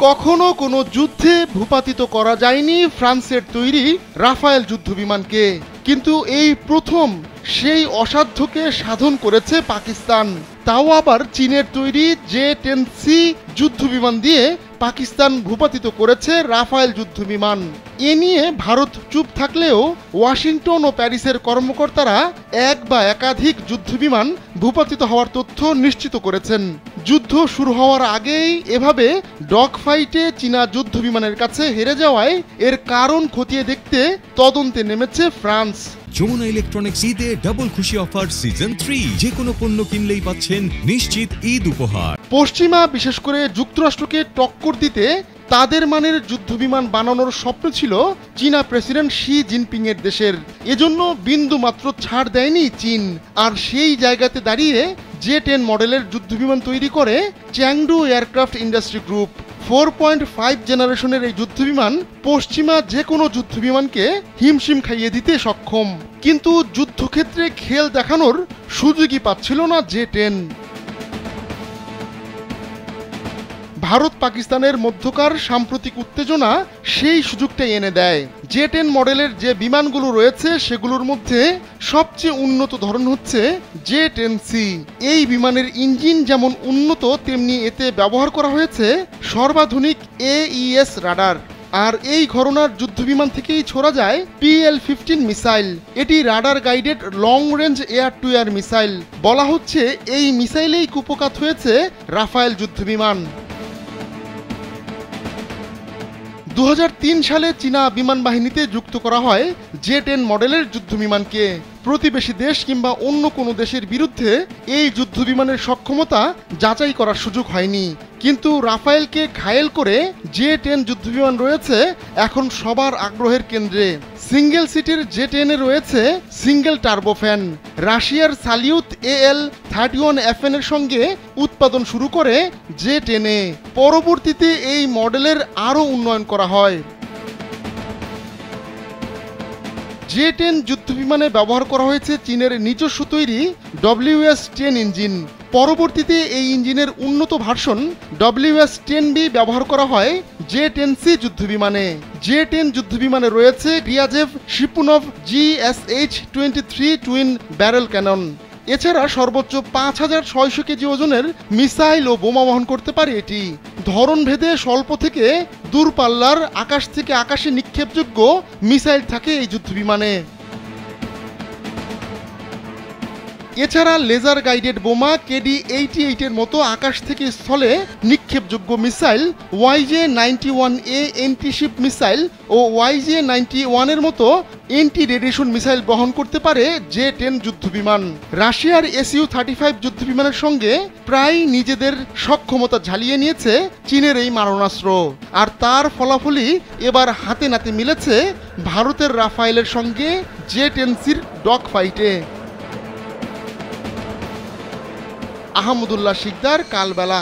কখনো কোনো যুদ্ধে ভূপাতিত করা যায়নি ফ্রান্সের তৈরি রাফায়েল যুদ্ধবিমানকে, কিন্তু এই প্রথম সেই অসাধ্যকে সাধন করেছে পাকিস্তান। তাও আবার চীনের তৈরি J-10C যুদ্ধবিমান দিয়ে পাকিস্তান ভূপাতিত করেছে রাফায়েল যুদ্ধবিমান। এ নিয়ে ভারত চুপ থাকলেও ওয়াশিংটন ও প্যারিসের কর্মকর্তারা এক বা একাধিক যুদ্ধবিমান ভূপাতিত হওয়ার তথ্য নিশ্চিত করেছেন। যুদ্ধ শুরু হওয়ার আগেই এভাবে ডগ ফাইটে চীনা যুদ্ধবিমানের কাছে হেরে যাওয়ায় এর কারণ খতিয়ে দেখতে তদন্তে নেমেছে ফ্রান্স। যমুনা ইলেকট্রনিক্স ঈদে ডাবল খুশি অফার সিজন 3, যে কোনো পণ্য কিনলেই পাচ্ছেন নিশ্চিত ঈদ উপহার। পশ্চিমা বিশেষ করে যুক্তরাষ্ট্রকে টক্কর দিতে তাদের মানের যুদ্ধবিমান বানানোর স্বপ্ন ছিল চীনা প্রেসিডেন্ট শি জিনপিং এর দেশের। এজন্য বিন্দু মাত্র ছাড় দেয়নি চীন। আর সেই জায়গাতে দাঁড়িয়ে J-10 মডেলের যুদ্ধবিমান তৈরি করে চ্যাংডু এয়ারক্রাফট ইন্ডাস্ট্রি গ্রুপ। 4.5 জেনারেশনের এই যুদ্ধবিমান পশ্চিমা যে কোনো যুদ্ধবিমানকে হিমশিম খাইয়ে দিতে সক্ষম, কিন্তু যুদ্ধক্ষেত্রে খেল দেখানোর সুযোগই পাচ্ছিল না J-10। ভারত পাকিস্তানের মধ্যকার সাম্প্রতিক উত্তেজনা সেই সুযোগটাই এনে দেয়। J-10 মডেলের যে বিমানগুলো রয়েছে সেগুলোর মধ্যে সবচেয়ে উন্নত ধরন হচ্ছে J-10C। এই বিমানের ইঞ্জিন যেমন উন্নত, তেমনি এতে ব্যবহার করা হয়েছে সর্বাধুনিক AES রাডার। আর এই ঘরনার যুদ্ধবিমান থেকেই ছোড়া যায় PL-15 মিসাইল। এটি radar guided long range air two air missile. বলা হচ্ছে এই মিসাইলেই কুপকাত হয়েছে রাফায়েল যুদ্ধবিমান। 2003 সালে চীনা বিমান বাহিনীতে যুক্ত করা হয় J-10 মডেলের যুদ্ধবিমানকে। প্রতিবেশী দেশ কিংবা অন্য কোনো দেশের বিরুদ্ধে এই যুদ্ধবিমানের সক্ষমতা যাচাই করার সুযোগ হয়নি, কিন্তু রাফায়েলকে ঘায়েল করে J-10 যুদ্ধবিমান রয়েছে এখন সবার আগ্রহের কেন্দ্রে। সিঙ্গেল সিটের J-10 এ রয়েছে সিঙ্গেল টার্বোফ্যান। রাশিয়ার সালিউত AL-31FN এর সঙ্গে উৎপাদন শুরু করে J-10 এ। পরবর্তীতে এই মডেলের আরও উন্নয়ন করা হয়। J-10 যুদ্ধবিমানে ব্যবহার করা হয়েছে চীনের নিজস্ব তৈরি WS-10 ইঞ্জিন। পরবর্তীতে এই ইঞ্জিনের উন্নত ভার্সন WS-10B ব্যবহার করা হয় J-10C যুদ্ধবিমানে। J-10 যুদ্ধবিমানে রয়েছে রিয়াজেভ শিপুনভ GSH-23 টুইন ব্যারেল ক্যানন। এছাড়া সর্বোচ্চ 5600 কেজি ওজনের মিসাইল ও বোমা বহন করতে পারে এটি। ধরনভেদে স্বল্প থেকে দূরপাল্লার আকাশ থেকে আকাশে নিক্ষেপযোগ্য মিসাইল থাকে এই যুদ্ধবিমানে। এছাড়া লেজার গাইডেড বোমা KD-88 এর মতো আকাশ থেকে স্থলে নিক্ষেপযোগ্য মিসাইল, YJ-91A এন্টিশিপ মিসাইল ও YJ-91 এর মতো এন্টি রেডিয়েশন মিসাইল বহন করতে পারে J-10 যুদ্ধবিমান। রাশিয়ার Su-35 যুদ্ধবিমানের সঙ্গে প্রায় নিজেদের সক্ষমতা ঝালিয়ে নিয়েছে চীনের এই মারণাস্ত্র। আর তার ফলাফলই এবার হাতে নাতে মিলেছে ভারতের রাফায়েলের সঙ্গে J-10Cর ডগ ফাইটে। আহমদুল্লাহ শিকদার, কালবেলা।